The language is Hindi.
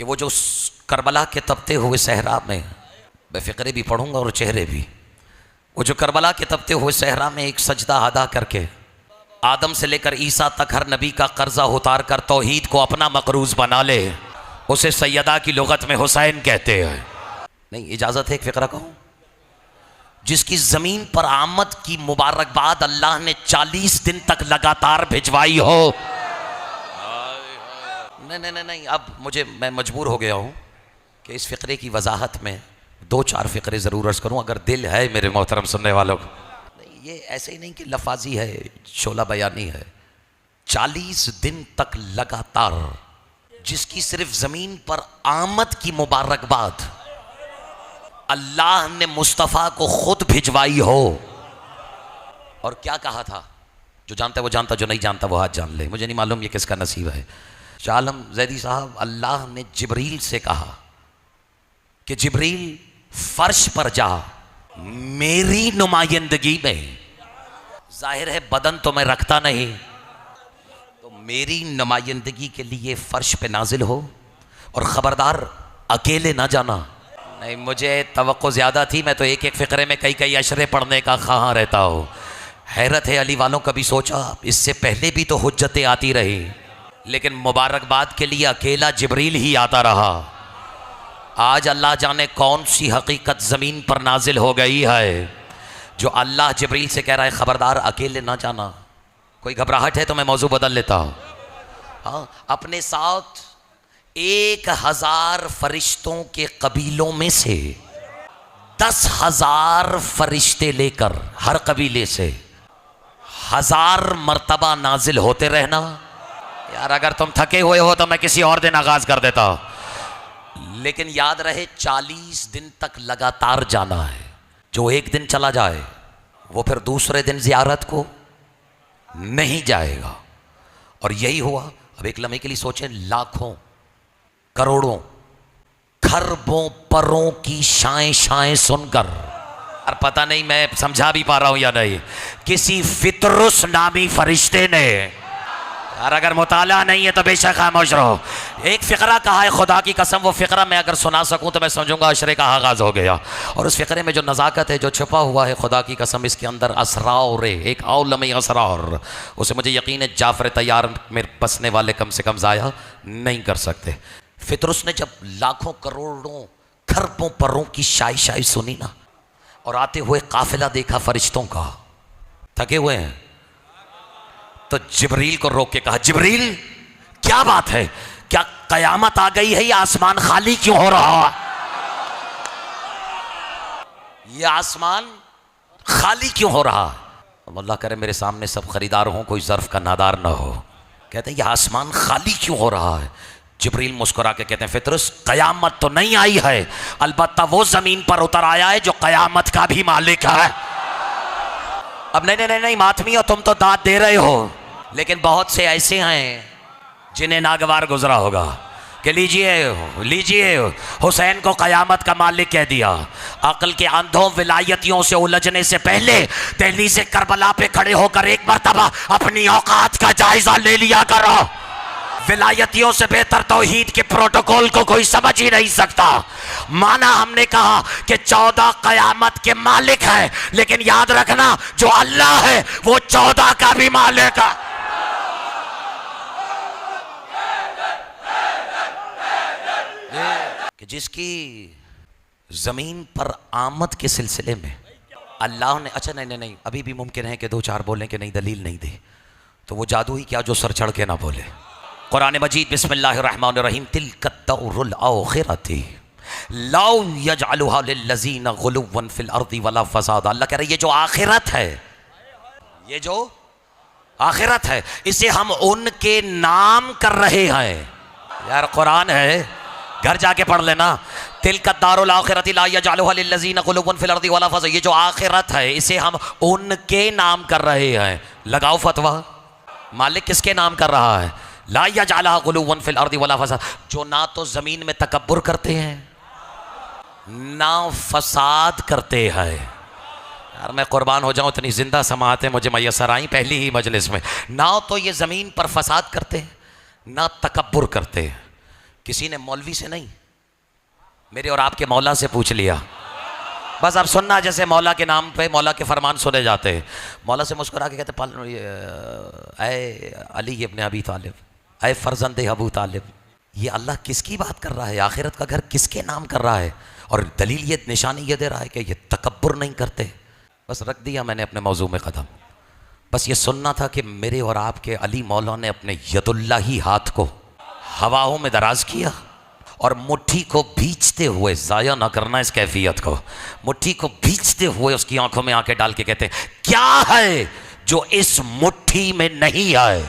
कि वो जो करबला के तपते हुए सहरा में, मैं फ़िक्रे भी पढ़ूंगा और चेहरे भी, वो जो करबला के तपते हुए सहरा में एक सजदा अदा करके आदम से लेकर ईसा तक हर नबी का कर्जा उतार कर तौहीद को अपना मकरूज बना ले, उसे सैयदा की लुगत में हुसैन कहते हैं। नहीं, इजाज़त है एक फ़िक्रा कहूँ? जिसकी ज़मीन पर आमद की मुबारकबाद अल्लाह ने 40 दिन तक लगातार भिजवाई हो। नहीं, अब मैं मजबूर हो गया हूँ कि इस फ़िक्रे की वजाहत में 2-4 फ़िक्रे ज़रूर अर्ज़ करूँ, अगर दिल है मेरे मोहतरम सुनने वालों को। नहीं, ये ऐसे ही नहीं कि लफाजी है, शोला बयानी है। 40 दिन तक लगातार जिसकी सिर्फ ज़मीन पर आमद की मुबारकबाद अल्लाह ने मुस्तफ़ा को खुद भिजवाई हो। और क्या कहा था? जो जानता है वो जानता, जो नहीं जानता वो हाथ जान ले। मुझे नहीं मालूम ये किसका नसीब है। शाह आलम जैदी साहब, अल्लाह ने जिब्रील से कहा कि जिब्रील फर्श पर जा, मेरी नुमाइंदगी में। जाहिर है बदन तो मैं रखता नहीं, तो मेरी नुमाइंदगी के लिए फर्श पे नाजिल हो, और ख़बरदार अकेले ना जाना। नहीं, मुझे तवक्को ज़्यादा थी, मैं तो एक एक फ़िक्रे में कई अशरे पढ़ने का ख़्वाह रहता हूँ। हैरत है, अली वालों कभी सोचा इससे पहले भी तो हुज्जतें आती रही, लेकिन मुबारकबाद के लिए अकेला जिब्रील ही आता रहा। आज अल्लाह जाने कौन सी हकीकत ज़मीन पर नाजिल हो गई है जो अल्लाह जिब्रील से कह रहा है ख़बरदार अकेले ना जाना। कोई घबराहट है तो मैं मौजू बदल लेता हूँ। हाँ, अपने साथ 1000 फरिश्तों के कबीलों में से 10,000 फरिश्ते लेकर हर कबीले से 1000 मर्तबा नाजिल होते रहना। यार अगर तुम थके हुए हो तो मैं किसी और दिन आगाज कर देता हूं, लेकिन याद रहे 40 दिन तक लगातार जाना है। जो एक दिन चला जाए वो फिर दूसरे दिन ज़ियारत को नहीं जाएगा। और यही हुआ। अब एक लम्हे के लिए सोचें, लाखों करोड़ों खरबों परों की शाएं शाएं सुनकर, और पता नहीं मैं समझा भी पा रहा हूं या नहीं, किसी फितरुस नामी फरिश्ते ने, और अगर मुताला नहीं है तो बेशक खामोश रहो। एक फ़िक्रा कहा है, खुदा की कसम वो फ़िक्रा मैं अगर सुना सकूं तो मैं समझूंगा अशरे का आगाज़ हो गया। और उस फ़िक्रे में जो नज़ाकत है, जो छुपा हुआ है, खुदा की कसम इसके अंदर असरार है, एक औलम असरार, उसे मुझे यकीन है जाफ़र तैयार में बसने वाले कम से कम ज़ाया नहीं कर सकते। फितरुस ने जब लाखों करोड़ों खरबों परों की शाई शाई सुनी ना, और आते हुए काफिला देखा फरिश्तों का, थके हुए हैं, तो जिब्रील को रोक के कहा, जिब्रील क्या बात है, क्या कयामत आ गई है? ये आसमान खाली क्यों हो रहा है? ये आसमान खाली क्यों हो रहा है? अल्लाह करे मेरे सामने सब खरीदार हों, कोई ज़र्फ का नादार ना हो। कहते हैं ये आसमान खाली क्यों हो रहा है? जिब्रील मुस्कुरा के कहते हैं, फितरुस कयामत तो नहीं आई है, अलबत्ता वो ज़मीन पर उतर आया है जो कयामत का भी मालिक है। अब नहीं मातमी हो, तुम तो दाद दे रहे हो, लेकिन बहुत से ऐसे हैं जिन्हें नागवार गुजरा होगा कि लीजिए हुसैन को कयामत का मालिक कह दिया। अक्ल के अंधों विलायतियों से उलझने से पहले दहलीज़े करबला पे खड़े होकर एक मर्तबा अपनी औकात का जायजा ले लिया करो। विलायतियों से बेहतर तौहीद के प्रोटोकॉल को कोई समझ ही नहीं सकता। माना हमने कहा कि 14 कयामत के मालिक है, लेकिन याद रखना जो अल्लाह है वो 14 का भी मालिक है। कि जिसकी जमीन पर आमद के सिलसिले में अल्लाह ने, अच्छा नहीं, अभी भी मुमकिन है कि 2-4 बोलें कि नहीं दलील नहीं दे, तो वो जादू ही क्या जो सर चढ़ के ना बोले। कुरान मजीद बिस्मिल्लाहिर्रहमानिर्रहीम, तिल्कद्दौरुल आखिरती लौ यजअलुहा लिल्लज़ीना गुलुव्वन फिल अर्दि वला फसाद। अल्लाह कह रहा है ये जो आखिरत है, ये जो आखिरत है, इसे हम उनके नाम कर रहे हैं। यार कुरान है, घर जाके पढ़ लेना। तिल्कद्दारुल आखिरती ला यजअलुहा लिल्लज़ीना गुलुव्वन फिल अर्दि वला फसाद। ये जो आखिरत है इसे हम उनके नाम कर रहे हैं। लगाओ फतवा, मालिक किसके नाम कर रहा है? ला यजअलुहा गुलुव्वन फिल अर्दि वला फसाद, जो ना तो जमीन में तकब्बुर करते हैं ना फसाद करते हैं। यार मैं कुर्बान हो जाऊं, इतनी जिंदा समाअतें मुझे मैसर आई पहली ही मजलिस में। ना तो ये ज़मीन पर फसाद करते हैं ना तकब्बुर करते हैं। किसी ने मौलवी से नहीं, मेरे और आपके मौला से पूछ लिया। बस अब सुनना, जैसे मौला के नाम पे मौला के फरमान सुने जाते हैं। मौला से मुस्कुरा के कहते ऐ अली इब्न अबी तालिब, ऐ फर्जंद अबू तालिब, ये अल्लाह किसकी बात कर रहा है? आखिरत का घर किसके नाम कर रहा है? और दलील ये, निशानी ये दे रहा है कि ये तकब्बुर नहीं करते। बस रख दिया मैंने अपने मौजू में कदम। बस ये सुनना था कि मेरे और आपके अली मौला ने अपने यदुल्लाही हाथ को हवाओं में दराज किया और मुट्ठी को भींचते हुए, ज़ाया ना करना इस कैफियत को, मुट्ठी को भींचते हुए उसकी आंखों में आंखें डाल के कहते, क्या है जो इस मुट्ठी में नहीं आए?